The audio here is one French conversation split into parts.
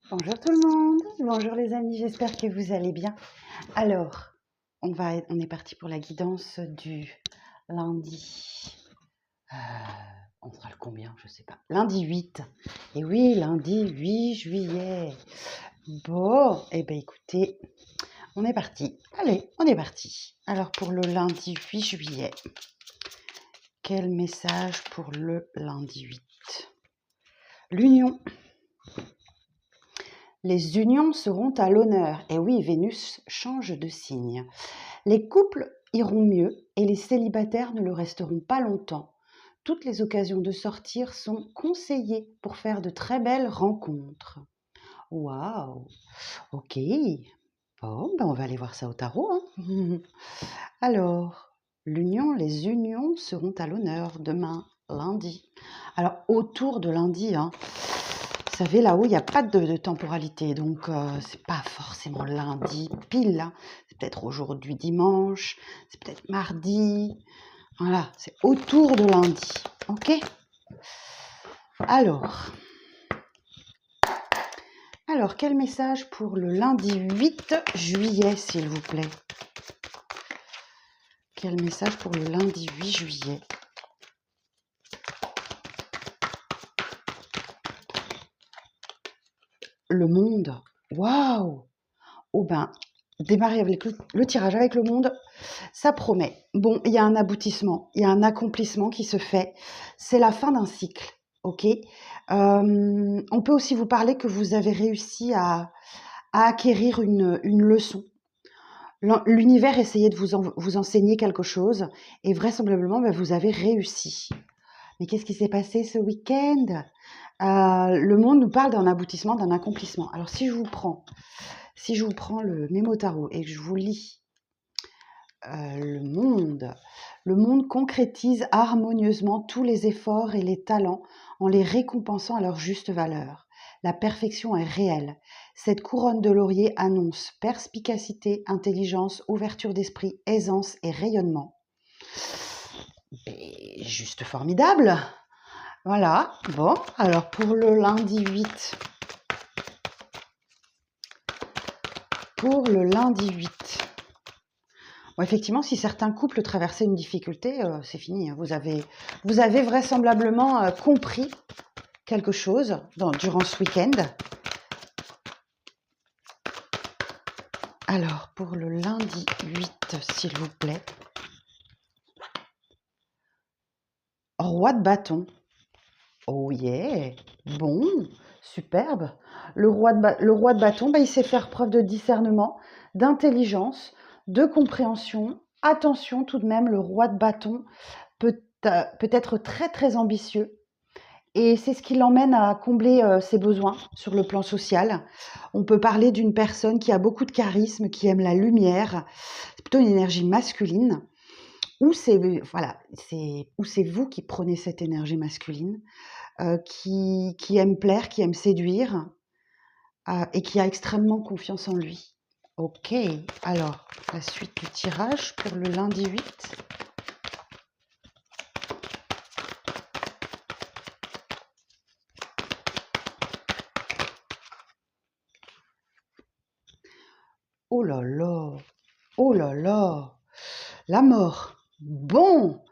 Bonjour tout le monde, bonjour les amis, j'espère que vous allez bien. Alors, on est parti pour la guidance du lundi. On sera le combien? Je sais pas. Lundi 8. Et oui, lundi 8 juillet. Bon, eh bien écoutez, on est parti. Allez, on est parti. Alors pour le lundi 8 juillet, quel message pour le lundi 8? L'union. Les unions seront à l'honneur. Et oui, Vénus change de signe. Les couples iront mieux et les célibataires ne le resteront pas longtemps. Toutes les occasions de sortir sont conseillées pour faire de très belles rencontres. Waouh! Ok. Bon, ben on va aller voir ça au tarot, hein. Alors, les unions seront à l'honneur demain, lundi. Alors, autour de lundi, hein, vous savez, là-haut, il n'y a pas de temporalité, donc c'est pas forcément lundi pile, hein. C'est peut-être aujourd'hui dimanche, c'est peut-être mardi. Voilà, c'est autour de lundi, ok? Alors, quel message pour le lundi 8 juillet, s'il vous plaît? Quel message pour le lundi 8 juillet? Le monde. Waouh! Oh ben, démarrer avec le tirage avec le monde, ça promet. Bon, il y a un aboutissement, il y a un accomplissement qui se fait. C'est la fin d'un cycle, ok? On peut aussi vous parler que vous avez réussi à acquérir une leçon. L'univers essayait de vous enseigner quelque chose et vraisemblablement, ben, vous avez réussi. Mais qu'est-ce qui s'est passé ce week-end? Le monde nous parle d'un aboutissement, d'un accomplissement. Alors si je vous prends le mémo tarot et que je vous lis le monde concrétise harmonieusement tous les efforts et les talents en les récompensant à leur juste valeur. La perfection est réelle. Cette couronne de laurier annonce perspicacité, intelligence, ouverture d'esprit, aisance et rayonnement. Et juste formidable. Voilà. Bon, alors pour le lundi 8. Pour le lundi 8. Bon, effectivement, si certains couples traversaient une difficulté, c'est fini, hein. Vous avez vraisemblablement compris quelque chose durant ce week-end. Alors, pour le lundi 8, s'il vous plaît. Roi de bâton. Oh yeah! Bon, superbe. Le roi de bâton, il sait faire preuve de discernement, d'intelligence, de compréhension. Attention tout de même, le roi de bâton peut être très très ambitieux. Et c'est ce qui l'emmène à combler ses besoins sur le plan social. On peut parler d'une personne qui a beaucoup de charisme, qui aime la lumière. C'est plutôt une énergie masculine. Ou c'est vous qui prenez cette énergie masculine, qui aime plaire, qui aime séduire, et qui a extrêmement confiance en lui. Ok, alors la suite du tirage pour le lundi 8. Oh là là, oh là là, la mort. Bon,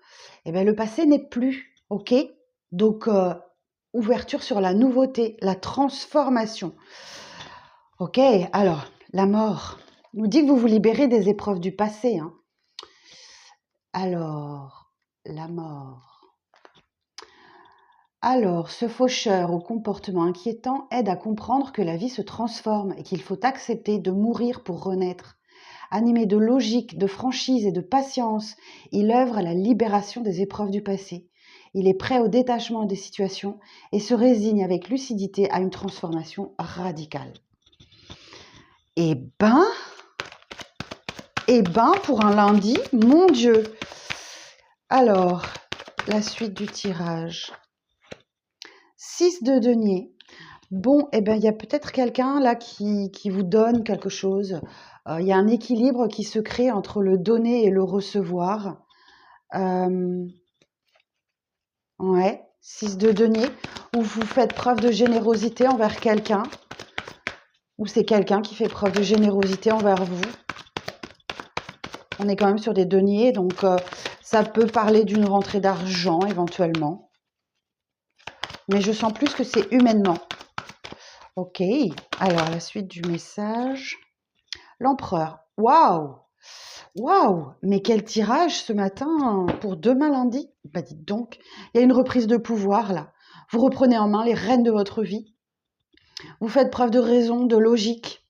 eh bien, le passé n'est plus, ok? Donc, ouverture sur la nouveauté, la transformation. Ok, alors, la mort nous dit que vous vous libérez des épreuves du passé, hein. Alors, la mort. Alors, ce faucheur au comportement inquiétant aide à comprendre que la vie se transforme et qu'il faut accepter de mourir pour renaître. Animé de logique, de franchise et de patience, il œuvre à la libération des épreuves du passé. Il est prêt au détachement des situations et se résigne avec lucidité à une transformation radicale. Eh ben, pour un lundi, mon Dieu! Alors, la suite du tirage. 6 de denier. Bon, eh ben, il y a peut-être quelqu'un là qui vous donne quelque chose. Il y a un équilibre qui se crée entre le donner et le recevoir. Ouais, 6 de denier, où vous faites preuve de générosité envers quelqu'un. ou c'est quelqu'un qui fait preuve de générosité envers vous. On est quand même sur des deniers, donc ça peut parler d'une rentrée d'argent éventuellement. Mais je sens plus que c'est humainement. Ok, alors la suite du message. L'empereur. Waouh! Waouh! Mais quel tirage ce matin pour demain lundi? Bah dites donc, il y a une reprise de pouvoir là. Vous reprenez en main les rênes de votre vie. Vous faites preuve de raison, de logique.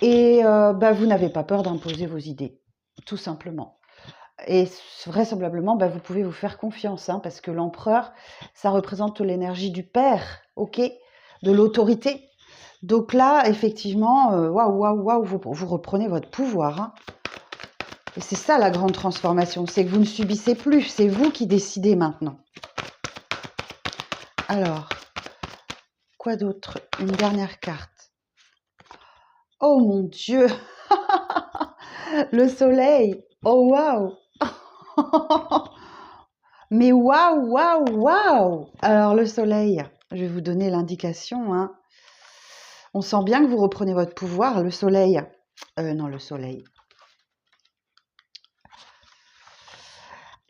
Et bah, vous n'avez pas peur d'imposer vos idées, tout simplement. Et vraisemblablement, bah, vous pouvez vous faire confiance, hein, parce que l'empereur, ça représente l'énergie du père, ok, de l'autorité. Donc là, effectivement, waouh, waouh, waouh, vous reprenez votre pouvoir. Hein. Et c'est ça la grande transformation, c'est que vous ne subissez plus, c'est vous qui décidez maintenant. Alors, quoi d'autre? Une dernière carte. Oh mon Dieu! Le soleil! Oh waouh! Mais waouh, waouh, waouh! Alors le soleil, je vais vous donner l'indication. Hein. On sent bien que vous reprenez votre pouvoir. Le soleil, non, le soleil.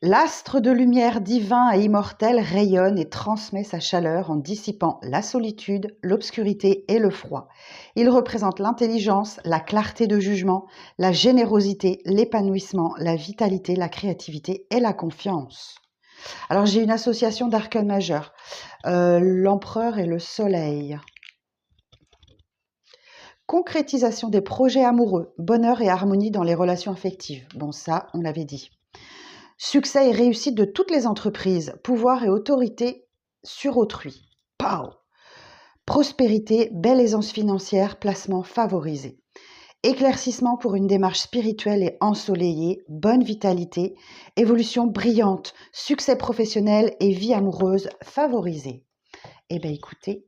L'astre de lumière divin et immortel rayonne et transmet sa chaleur en dissipant la solitude, l'obscurité et le froid. Il représente l'intelligence, la clarté de jugement, la générosité, l'épanouissement, la vitalité, la créativité et la confiance. Alors j'ai une association d'arcanes majeurs, l'empereur et le soleil. Concrétisation des projets amoureux, bonheur et harmonie dans les relations affectives. Bon ça, on l'avait dit. Succès et réussite de toutes les entreprises, pouvoir et autorité sur autrui. Pow! Prospérité, belle aisance financière, placement favorisé. Éclaircissement pour une démarche spirituelle et ensoleillée, bonne vitalité, évolution brillante, succès professionnel et vie amoureuse favorisée. Eh bien écoutez,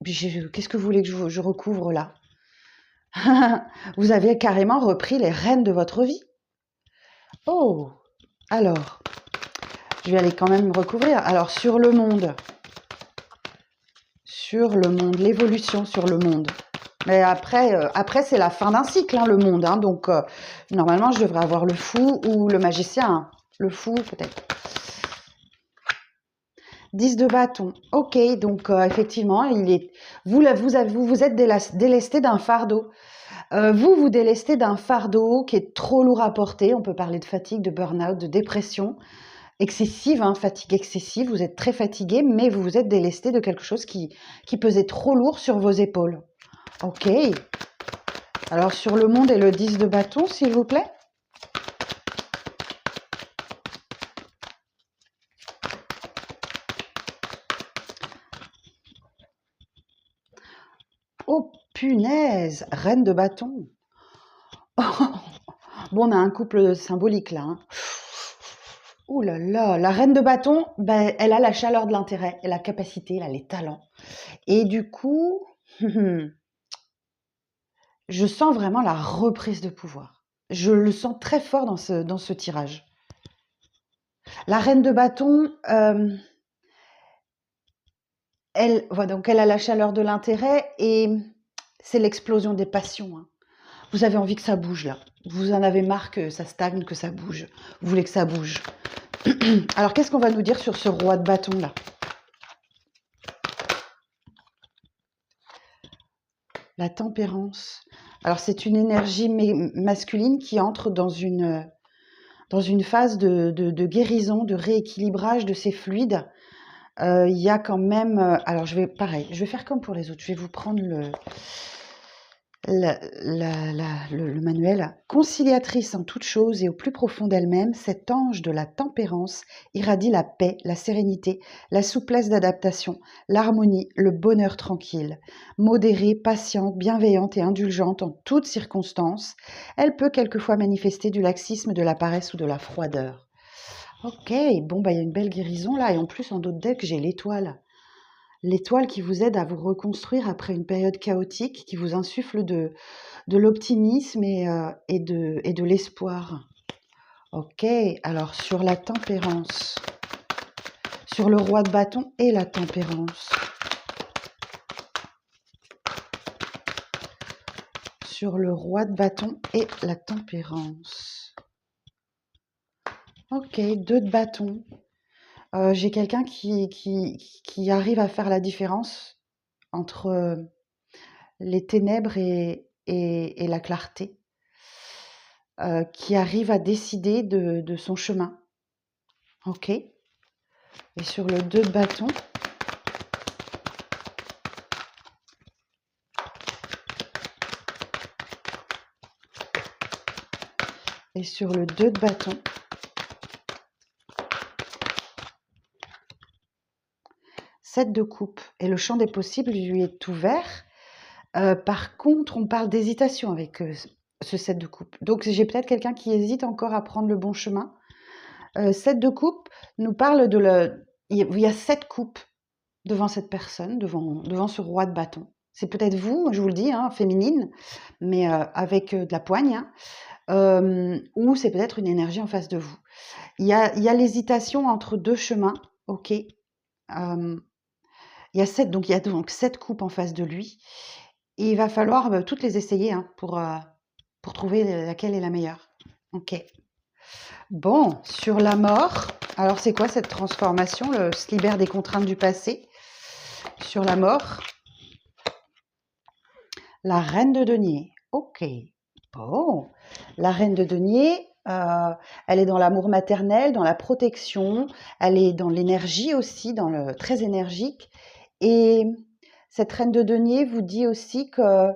qu'est-ce que vous voulez que je recouvre là? Vous avez carrément repris les rênes de votre vie. Oh, alors, je vais aller quand même recouvrir. Alors, sur le monde, l'évolution sur le monde. Mais après c'est la fin d'un cycle, hein, le monde. Hein, donc, normalement, je devrais avoir le fou ou le magicien. Hein. Le fou, peut-être. 10 de bâton. Ok, donc effectivement, vous vous êtes délesté d'un fardeau. Vous délestez d'un fardeau qui est trop lourd à porter. On peut parler de fatigue, de burn-out, de dépression excessive, hein, fatigue excessive. Vous êtes très fatigué, mais vous vous êtes délesté de quelque chose qui pesait trop lourd sur vos épaules. Ok. Alors, sur le monde et le 10 de bâton, s'il vous plaît. Oh, punaise! Reine de bâton. Bon, on a un couple symbolique là. Hein. Ouh là là, la reine de bâton, ben, elle a la chaleur de l'intérêt, elle a la capacité, elle a les talents. Et du coup, je sens vraiment la reprise de pouvoir. Je le sens très fort dans ce tirage. La reine de bâton, elle a la chaleur de l'intérêt et c'est l'explosion des passions. Hein. Vous avez envie que ça bouge là. Vous en avez marre que ça stagne, que ça bouge. Vous voulez que ça bouge. Alors, qu'est-ce qu'on va nous dire sur ce roi de bâton là? La tempérance. Alors, c'est une énergie masculine qui entre dans une phase de guérison, de rééquilibrage de ses fluides. Il y a quand même... alors, je vais faire comme pour les autres. Je vais vous prendre le manuel. Conciliatrice en toutes choses et au plus profond d'elle-même, cet ange de la tempérance irradie la paix, la sérénité, la souplesse d'adaptation, l'harmonie, le bonheur tranquille. Modérée, patiente, bienveillante et indulgente en toutes circonstances, elle peut quelquefois manifester du laxisme, de la paresse ou de la froideur. Ok, bon, il y a une belle guérison là, et en plus en d'autres decks, j'ai l'étoile. L'étoile qui vous aide à vous reconstruire après une période chaotique, qui vous insuffle de l'optimisme et de l'espoir. Ok, alors sur la tempérance, sur le roi de bâton et la tempérance. sur le roi de bâton et la tempérance. Ok, 2 de bâton. J'ai quelqu'un qui arrive à faire la différence entre les ténèbres et la clarté, qui arrive à décider de son chemin. Ok. Et sur le 2 de bâton, et sur le 2 de bâton, 7 de coupe. Et le champ des possibles lui est ouvert. Par contre, on parle d'hésitation avec ce 7 de coupe. Donc, j'ai peut-être quelqu'un qui hésite encore à prendre le bon chemin. 7 de coupe nous parle il y a 7 coupes devant cette personne, devant ce roi de bâton. C'est peut-être vous, je vous le dis, hein, féminine, mais avec de la poigne, hein, ou c'est peut-être une énergie en face de vous. Il y a l'hésitation entre 2 chemins, ok. Il y a donc 7 coupes en face de lui. Et il va falloir toutes les essayer, hein, pour trouver laquelle est la meilleure. Ok. Bon, sur la mort, alors c'est quoi cette transformation? Se libère des contraintes du passé. Sur la mort, la reine de denier. Ok. Bon, la reine de denier, elle est dans l'amour maternel, dans la protection, elle est dans l'énergie aussi, très énergique. Et cette reine de denier vous dit aussi que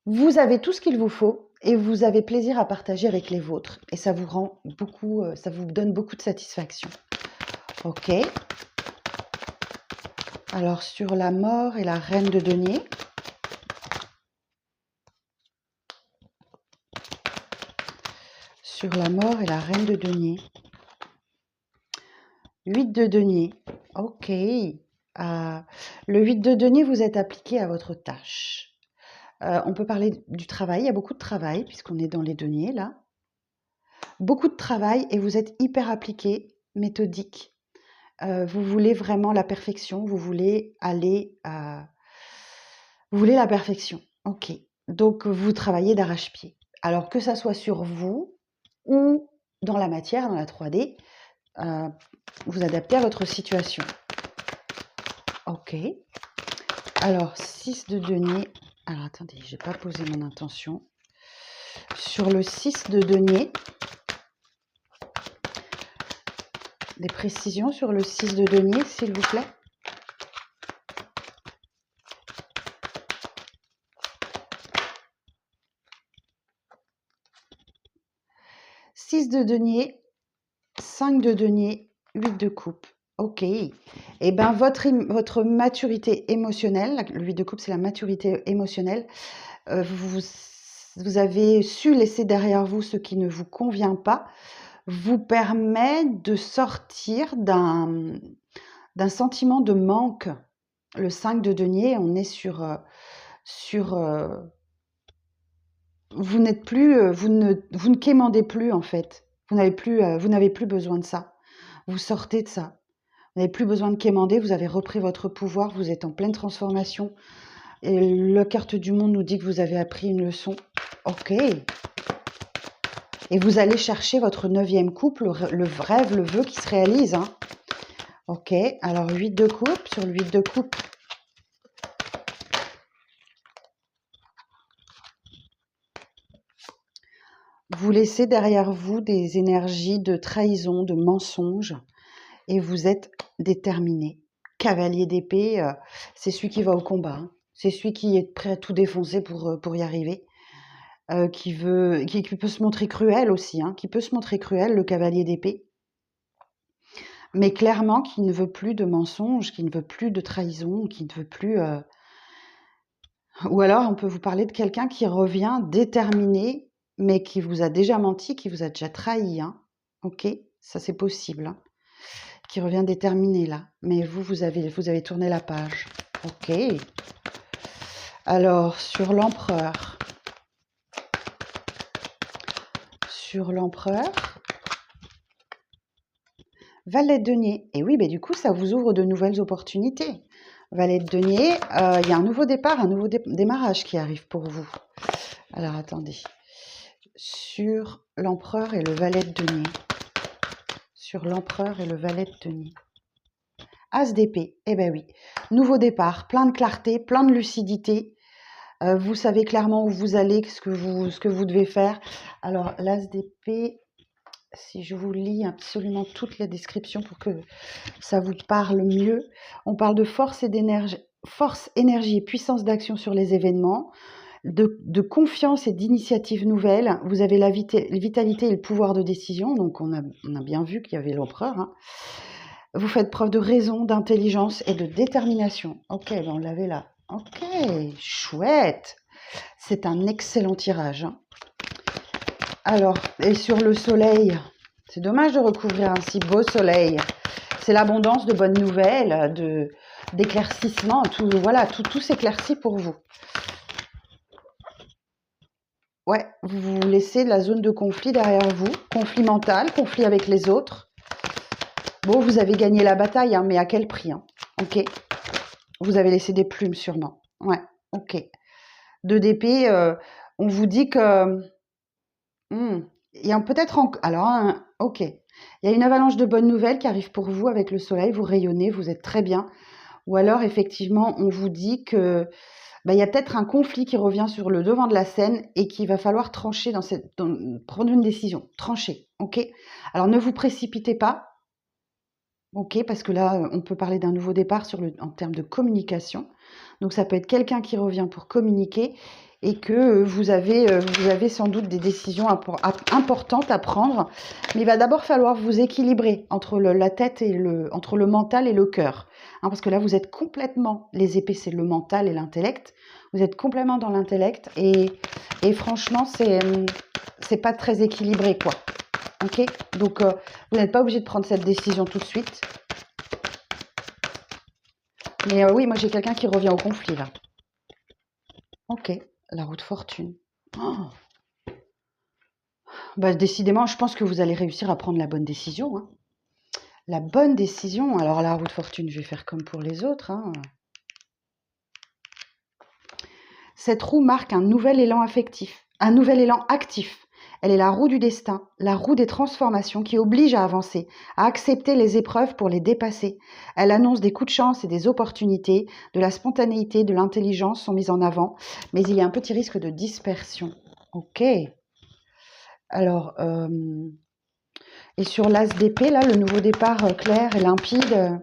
vous avez tout ce qu'il vous faut et vous avez plaisir à partager avec les vôtres. Et ça vous rend beaucoup, ça vous donne beaucoup de satisfaction. Ok. Alors, sur la mort et la reine de denier. Sur la mort et la reine de denier. 8 de denier. Ok. Le 8 de denier, vous êtes appliqué à votre tâche. On peut parler du travail. Il y a beaucoup de travail puisqu'on est dans les deniers là. Beaucoup de travail et vous êtes hyper appliqué, méthodique. Vous voulez vraiment la perfection. Vous voulez vous voulez la perfection. Ok. Donc vous travaillez d'arrache-pied. Alors que ça soit sur vous ou dans la matière, dans la 3D, vous adaptez à votre situation. Ok. Alors, 6 de denier. Alors, attendez, je n'ai pas posé mon intention. Sur le 6 de denier, des précisions sur le 6 de denier, s'il vous plaît. « 6 de denier, 5 de denier, 8 de coupe. » Ok. Eh bien, votre maturité émotionnelle, le 8 de coupe, c'est la maturité émotionnelle. Vous avez su laisser derrière vous ce qui ne vous convient pas, vous permet de sortir d'un sentiment de manque. Le 5 de denier, on est sur vous n'êtes plus, vous ne quémandez plus en fait. Vous n'avez plus besoin de ça. Vous sortez de ça. Vous n'avez plus besoin de quémander, vous avez repris votre pouvoir, vous êtes en pleine transformation. Et la carte du monde nous dit que vous avez appris une leçon. Ok. Et vous allez chercher votre 9e couple, le rêve, le vœu qui se réalise. Hein. Ok. Alors 8 de coupe, sur le 8 de coupe. Vous laissez derrière vous des énergies de trahison, de mensonge. Et vous êtes déterminé. Cavalier d'épée, c'est celui qui va au combat. Hein. C'est celui qui est prêt à tout défoncer pour y arriver. Qui peut se montrer cruel aussi, hein, qui peut se montrer cruel, le cavalier d'épée, mais clairement qui ne veut plus de mensonges, qui ne veut plus de trahison, qui ne veut plus... Ou alors on peut vous parler de quelqu'un qui revient déterminé, mais qui vous a déjà menti, qui vous a déjà trahi, hein. Ok, ça c'est possible, hein. Qui revient déterminé là, mais vous avez tourné la page. Ok. Alors, sur l'empereur... Sur l'empereur, valet de denier. Et oui, du coup, ça vous ouvre de nouvelles opportunités. Valet de denier, il y a un nouveau départ, un nouveau démarrage qui arrive pour vous. Alors, attendez. Sur l'empereur et le valet de denier. Sur l'empereur et le valet de denier. As d'épée, eh ben oui. Nouveau départ, plein de clarté, plein de lucidité. Vous savez clairement où vous allez, ce que vous devez faire. Alors, l'as d'épée, si je vous lis absolument toute la description pour que ça vous parle mieux. On parle de force, énergie et puissance d'action sur les événements, de confiance et d'initiative nouvelle. Vous avez la vitalité et le pouvoir de décision, donc on a bien vu qu'il y avait l'empereur. Hein. Vous faites preuve de raison, d'intelligence et de détermination. Ok, ben on l'avait là. Ok, chouette. C'est un excellent tirage. Hein. Alors, et sur le soleil, c'est dommage de recouvrir un si beau soleil. C'est l'abondance de bonnes nouvelles, d'éclaircissement. Tout s'éclaircit pour vous. Ouais, vous laissez la zone de conflit derrière vous. Conflit mental, conflit avec les autres. Bon, vous avez gagné la bataille, hein, mais à quel prix hein. Ok. Vous avez laissé des plumes sûrement. Ouais, ok. 2 d'épée, on vous dit que... il y a peut-être... Alors, ok. Il y a une avalanche de bonnes nouvelles qui arrive pour vous avec le soleil. Vous rayonnez, vous êtes très bien. Ou alors, effectivement, on vous dit que... il y a peut-être un conflit qui revient sur le devant de la scène et qu'il va falloir trancher prendre une décision. Trancher, ok. Alors, ne vous précipitez pas. Ok, parce que là, on peut parler d'un nouveau départ en termes de communication. Donc, ça peut être quelqu'un qui revient pour communiquer et que vous avez sans doute des décisions importantes à prendre. Mais il va d'abord falloir vous équilibrer entre la tête et entre le mental et le cœur. Hein, parce que là, vous êtes complètement, les épées, c'est le mental et l'intellect. Vous êtes complètement dans l'intellect et franchement, c'est pas très équilibré, quoi. Ok, donc vous n'êtes pas obligé de prendre cette décision tout de suite. Mais oui, moi j'ai quelqu'un qui revient au conflit là. Ok, la roue de fortune. Oh, décidément, je pense que vous allez réussir à prendre la bonne décision. Hein. La bonne décision. Alors la roue de fortune, je vais faire comme pour les autres. Hein. Cette roue marque un nouvel élan affectif, un nouvel élan actif. Elle est la roue du destin, la roue des transformations qui oblige à avancer, à accepter les épreuves pour les dépasser. Elle annonce des coups de chance et des opportunités, de la spontanéité, de l'intelligence sont mises en avant, mais il y a un petit risque de dispersion. Ok. Alors, et sur l'as d'épée, là, le nouveau départ clair et limpide,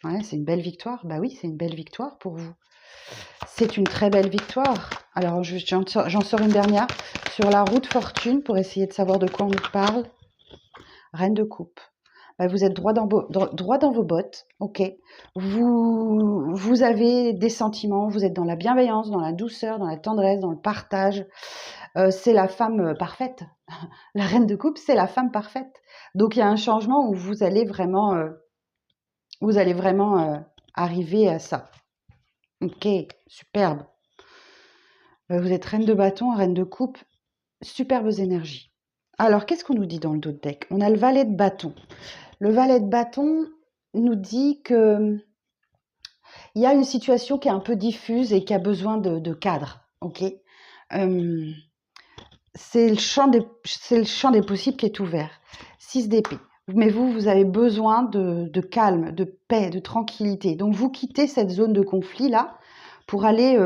ouais, c'est une belle victoire. Bah oui, c'est une belle victoire pour vous. C'est une très belle victoire. Alors, j'en sors une dernière sur la roue de fortune pour essayer de savoir de quoi on nous parle. Reine de coupe. Vous êtes droit dans vos bottes, ok. Vous avez des sentiments, vous êtes dans la bienveillance, dans la douceur, dans la tendresse, dans le partage. C'est la femme parfaite. La reine de coupe, c'est la femme parfaite. Donc, il y a un changement où vous allez vraiment arriver à ça. Ok, superbe. Vous êtes reine de bâton, reine de coupe, superbes énergies. Alors, qu'est-ce qu'on nous dit dans le dos de deck? On a le valet de bâton. Le valet de bâton nous dit que il y a une situation qui est un peu diffuse et qui a besoin de cadre. Ok, c'est le champ des possibles qui est ouvert. 6 d'épée. Mais vous avez besoin de calme, de paix, de tranquillité. Donc, vous quittez cette zone de conflit là pour aller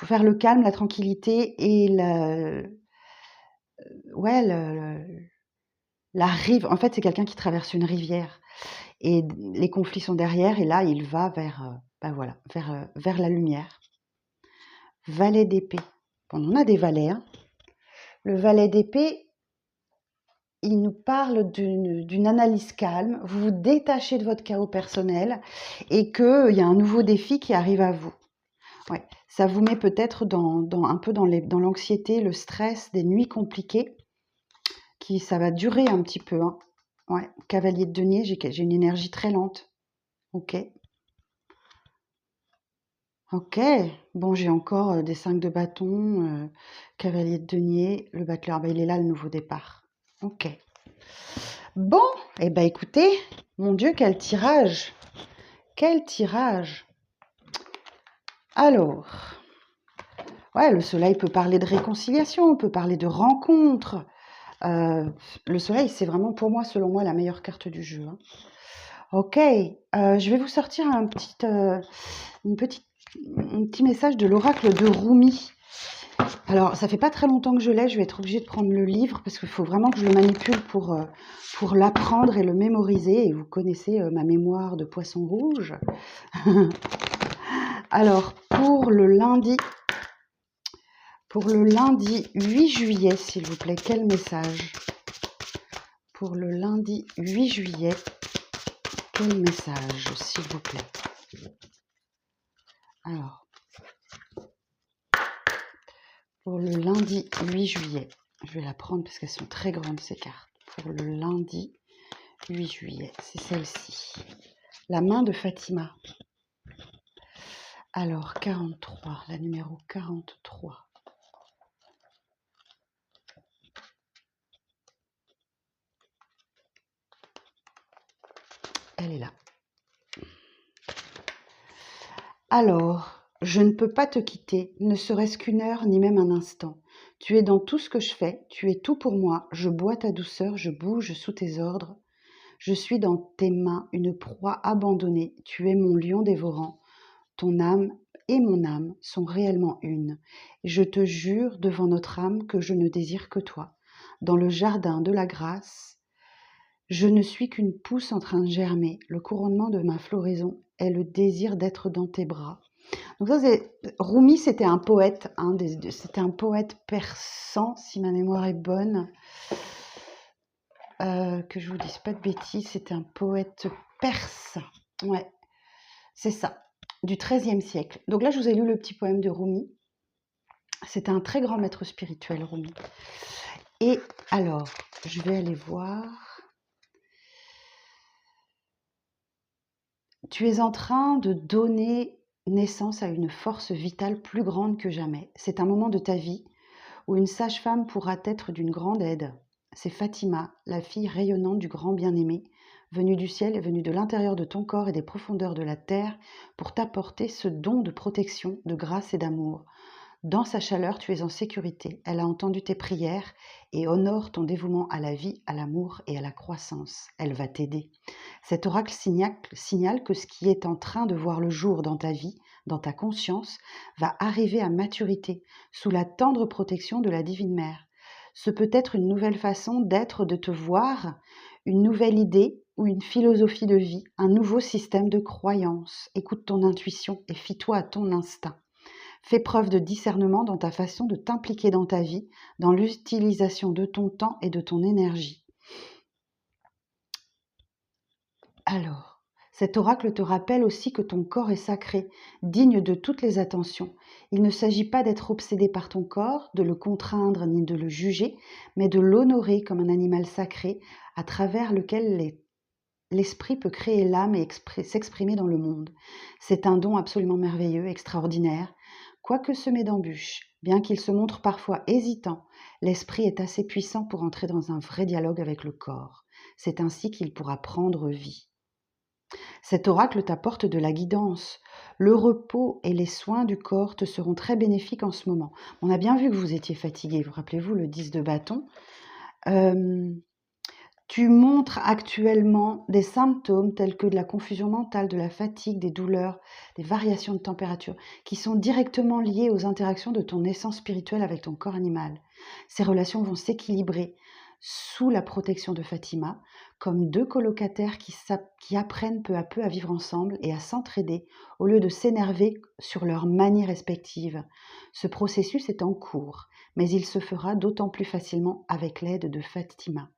vers le calme, la tranquillité et la rive. En fait, c'est quelqu'un qui traverse une rivière et les conflits sont derrière et là, il va vers la lumière. Valet d'épée. Bon, on a des valets. Hein. Le valet d'épée, il nous parle d'une analyse calme. Vous vous détachez de votre chaos personnel et qu'il y a un nouveau défi qui arrive à vous. Ouais, ça vous met peut-être un peu dans l'anxiété, le stress, des nuits compliquées. Ça va durer un petit peu. Hein. Ouais, cavalier de denier, j'ai une énergie très lente. Ok. Ok. Bon, j'ai encore des 5 de bâton, cavalier de denier, le battleur. Il est là, le nouveau départ. Ok. Bon, écoutez, mon Dieu, quel tirage. quel tirage! Alors, ouais, le soleil peut parler de réconciliation, peut parler de rencontre. Le soleil, c'est vraiment pour moi, selon moi, la meilleure carte du jeu, hein. Ok, je vais vous sortir un petit message de l'oracle de Rumi. Alors, ça fait pas très longtemps que je l'ai, je vais être obligée de prendre le livre parce qu'il faut vraiment que je le manipule pour l'apprendre et le mémoriser. Et vous connaissez ma mémoire de poisson rouge. Alors, pour le lundi 8 juillet, s'il vous plaît, quel message? Pour le lundi 8 juillet, quel message, s'il vous plaît? Alors, pour le lundi 8 juillet, je vais la prendre parce qu'elles sont très grandes ces cartes. Pour le lundi 8 juillet, c'est celle-ci. La main de Fatima. Alors, 43, la numéro 43. Elle est là. Alors, je ne peux pas te quitter, ne serait-ce qu'une heure, ni même un instant. Tu es dans tout ce que je fais, tu es tout pour moi, je bois ta douceur, je bouge sous tes ordres. Je suis dans tes mains, une proie abandonnée, tu es mon lion dévorant. Ton âme et mon âme sont réellement une. Je te jure devant notre âme que je ne désire que toi. Dans le jardin de la grâce, je ne suis qu'une pousse en train de germer. Le couronnement de ma floraison est le désir d'être dans tes bras. Donc ça, Rumi, c'était un poète, hein, c'était un poète persan, si ma mémoire est bonne. Que je vous dise pas de bêtises, c'était un poète perse. Ouais, c'est ça, du XIIIe siècle. Donc là, je vous ai lu le petit poème de Rumi. C'était un très grand maître spirituel, Rumi. Et alors, je vais aller voir. Tu es en train de donner naissance à une force vitale plus grande que jamais. C'est un moment de ta vie où une sage-femme pourra être d'une grande aide. C'est Fatima, la fille rayonnante du grand bien-aimé, venue du ciel et venue de l'intérieur de ton corps et des profondeurs de la terre pour t'apporter ce don de protection, de grâce et d'amour. Dans sa chaleur, tu es en sécurité. Elle a entendu tes prières et honore ton dévouement à la vie, à l'amour et à la croissance. Elle va t'aider. Cet oracle signale que ce qui est en train de voir le jour dans ta vie, dans ta conscience, va arriver à maturité sous la tendre protection de la Divine Mère. Ce peut être une nouvelle façon d'être, de te voir, une nouvelle idée ou une philosophie de vie, un nouveau système de croyance. Écoute ton intuition et fie-toi à ton instinct. Fais preuve de discernement dans ta façon de t'impliquer dans ta vie, dans l'utilisation de ton temps et de ton énergie. Alors, cet oracle te rappelle aussi que ton corps est sacré, digne de toutes les attentions. Il ne s'agit pas d'être obsédé par ton corps, de le contraindre ni de le juger, mais de l'honorer comme un animal sacré à travers lequel l'esprit peut créer l'âme et s'exprimer dans le monde. C'est un don absolument merveilleux, extraordinaire. Quoique semé d'embûches, bien qu'il se montre parfois hésitant, l'esprit est assez puissant pour entrer dans un vrai dialogue avec le corps. C'est ainsi qu'il pourra prendre vie. Cet oracle t'apporte de la guidance. Le repos et les soins du corps te seront très bénéfiques en ce moment. On a bien vu que vous étiez fatigué, vous rappelez-vous le 10 de bâton. Tu montres actuellement des symptômes tels que de la confusion mentale, de la fatigue, des douleurs, des variations de température qui sont directement liées aux interactions de ton essence spirituelle avec ton corps animal. Ces relations vont s'équilibrer sous la protection de Fatima, comme deux colocataires qui apprennent peu à peu à vivre ensemble et à s'entraider au lieu de s'énerver sur leurs manies respectives. Ce processus est en cours, mais il se fera d'autant plus facilement avec l'aide de Fatima.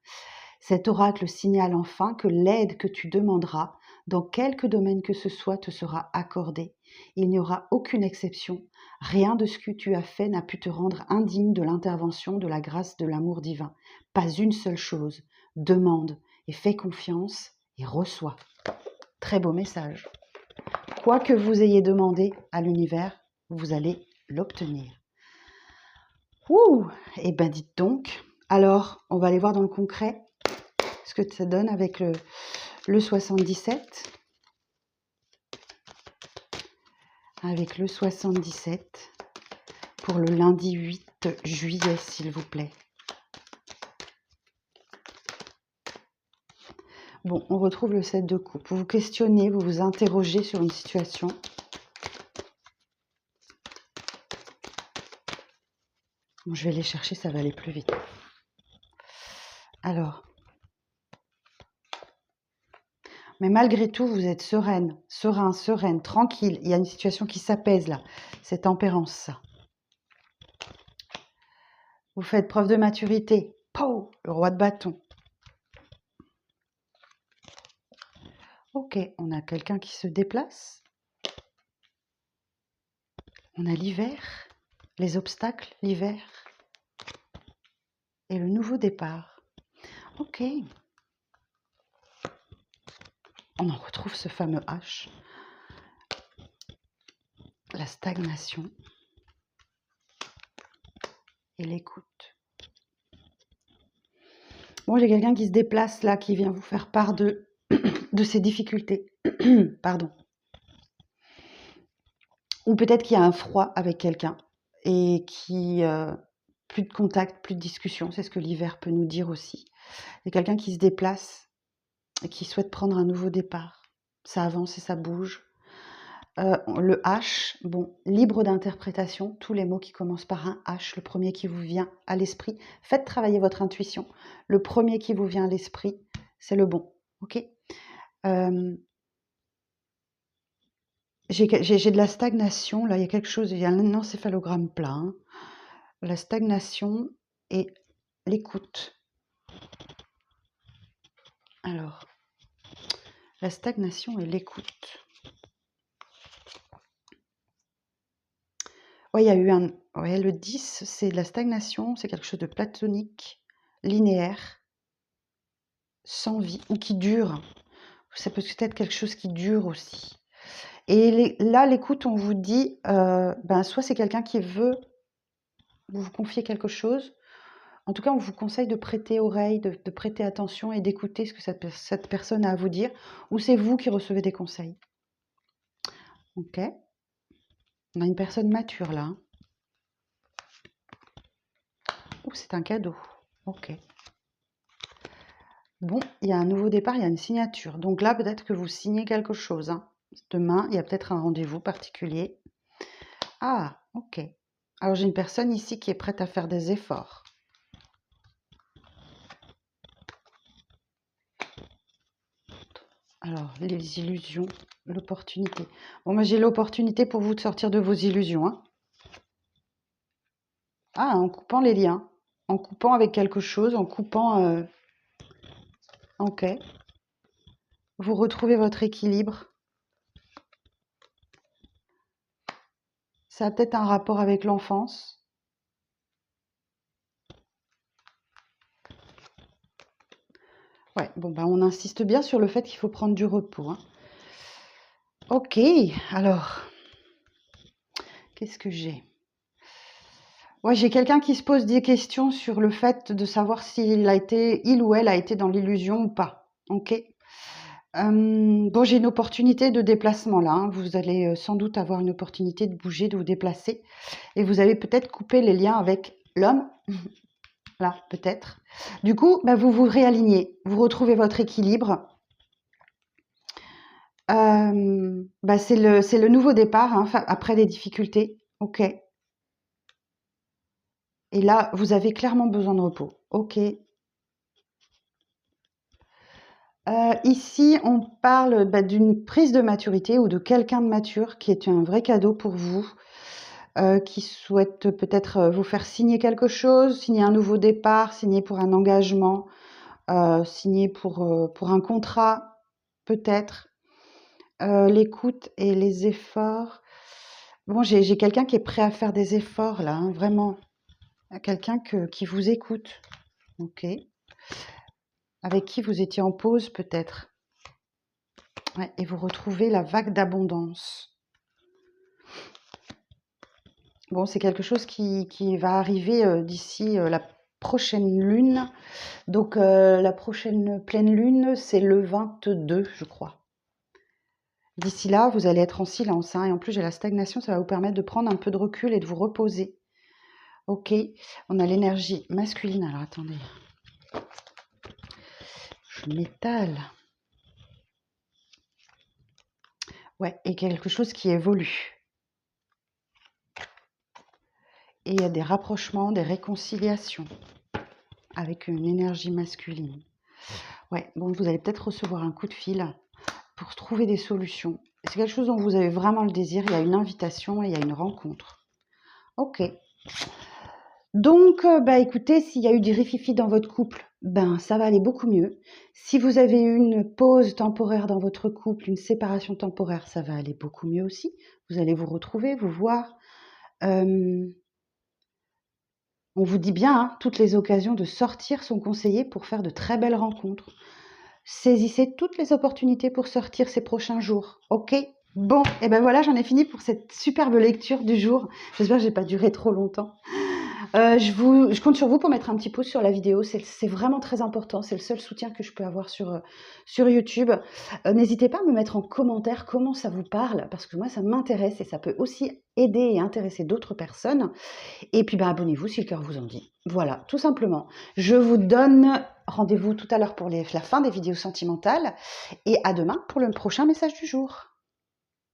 Cet oracle signale enfin que l'aide que tu demanderas, dans quelque domaine que ce soit, te sera accordée. Il n'y aura aucune exception. Rien de ce que tu as fait n'a pu te rendre indigne de l'intervention, de la grâce, de l'amour divin. Pas une seule chose. Demande et fais confiance et reçois. Très beau message. Quoi que vous ayez demandé à l'univers, vous allez l'obtenir. Ouh, et ben dites donc. Alors, on va aller voir dans le concret ce que ça donne avec le 77. avec le 77 pour le lundi 8 juillet, s'il vous plaît. Bon, on retrouve le 7 de coupe. Vous vous questionnez, vous vous interrogez sur une situation. Bon, je vais les chercher, ça va aller plus vite. Alors, mais malgré tout, vous êtes sereine, serein, sereine, tranquille. Il y a une situation qui s'apaise là. C'est tempérance, ça. Vous faites preuve de maturité. Pow, le roi de bâton. Ok, on a quelqu'un qui se déplace. On a l'hiver, les obstacles, l'hiver. Et le nouveau départ. Ok. On en retrouve ce fameux H. La stagnation. Et l'écoute. Bon, j'ai quelqu'un qui se déplace là, qui vient vous faire part de ses difficultés. Pardon. Ou peut-être qu'il y a un froid avec quelqu'un et qui... plus de contact, plus de discussion. C'est ce que l'hiver peut nous dire aussi. Il y a quelqu'un qui se déplace et qui souhaite prendre un nouveau départ. Ça avance et ça bouge. Le H, bon, libre d'interprétation, tous les mots qui commencent par un H, le premier qui vous vient à l'esprit, faites travailler votre intuition. Le premier qui vous vient à l'esprit, c'est le bon, ok. J'ai de la stagnation, là, il y a quelque chose, il y a un encéphalogramme plat. Hein. La stagnation et l'écoute. Alors, la stagnation et l'écoute. Ouais, il y a eu un... Ouais, le 10, c'est de la stagnation, c'est quelque chose de platonique, linéaire, sans vie, ou qui dure. Ça peut être quelque chose qui dure aussi. Et là, l'écoute, on vous dit, soit c'est quelqu'un qui veut vous confier quelque chose. En tout cas, on vous conseille de prêter oreille, de prêter attention et d'écouter ce que cette personne a à vous dire. Ou c'est vous qui recevez des conseils. Ok. On a une personne mature là. Hein. Ou c'est un cadeau. Ok. Bon, il y a un nouveau départ, il y a une signature. Donc là, peut-être que vous signez quelque chose. Hein. Demain, il y a peut-être un rendez-vous particulier. Ah, ok. Alors j'ai une personne ici qui est prête à faire des efforts. Alors, les illusions, l'opportunité. Bon, moi j'ai l'opportunité pour vous de sortir de vos illusions. Hein. Ah, en coupant les liens. En coupant avec quelque chose, en coupant... Ok. Vous retrouvez votre équilibre. Ça a peut-être un rapport avec l'enfance. Ouais, bon, on insiste bien sur le fait qu'il faut prendre du repos. Hein. Ok, alors, qu'est-ce que j'ai? Ouais, j'ai quelqu'un qui se pose des questions sur le fait de savoir il ou elle a été dans l'illusion ou pas. Ok. Bon, j'ai une opportunité de déplacement là. Hein. Vous allez sans doute avoir une opportunité de bouger, de vous déplacer. Et vous avez peut-être coupé les liens avec l'homme. Là, peut-être. Du coup, vous vous réalignez. Vous retrouvez votre équilibre. C'est le nouveau départ hein, après les difficultés. Ok. Et là, vous avez clairement besoin de repos. Ok. Ici, on parle d'une prise de maturité ou de quelqu'un de mature qui est un vrai cadeau pour vous, qui souhaite peut-être vous faire signer quelque chose, signer un nouveau départ, signer pour un engagement, signer pour un contrat, peut-être. L'écoute et les efforts. Bon, j'ai quelqu'un qui est prêt à faire des efforts là, hein, vraiment. Quelqu'un qui vous écoute. Ok. Avec qui vous étiez en pause peut-être. Ouais, et vous retrouvez la vague d'abondance. Bon, c'est quelque chose qui va arriver d'ici la prochaine lune. Donc, la prochaine pleine lune, c'est le 22, je crois. D'ici là, vous allez être en silence, hein, et en plus, j'ai la stagnation, ça va vous permettre de prendre un peu de recul et de vous reposer. Ok, on a l'énergie masculine. Alors, attendez. Le métal. Ouais, et quelque chose qui évolue. Et il y a des rapprochements, des réconciliations avec une énergie masculine. Ouais, bon, vous allez peut-être recevoir un coup de fil pour trouver des solutions. C'est quelque chose dont vous avez vraiment le désir. Il y a une invitation et il y a une rencontre. Ok. Donc, écoutez, s'il y a eu du rififi dans votre couple, ça va aller beaucoup mieux. Si vous avez eu une pause temporaire dans votre couple, une séparation temporaire, ça va aller beaucoup mieux aussi. Vous allez vous retrouver, vous voir. On vous dit bien, hein, toutes les occasions de sortir sont conseillées pour faire de très belles rencontres. Saisissez toutes les opportunités pour sortir ces prochains jours, ok? Bon, et ben voilà, j'en ai fini pour cette superbe lecture du jour. J'espère que j'ai pas duré trop longtemps. Je compte sur vous pour mettre un petit pouce sur la vidéo. C'est vraiment très important. C'est le seul soutien que je peux avoir sur YouTube. N'hésitez pas à me mettre en commentaire comment ça vous parle, parce que moi, ça m'intéresse et ça peut aussi aider et intéresser d'autres personnes. Et puis, abonnez-vous si le cœur vous en dit. Voilà, tout simplement. Je vous donne rendez-vous tout à l'heure pour la fin des vidéos sentimentales et à demain pour le prochain message du jour.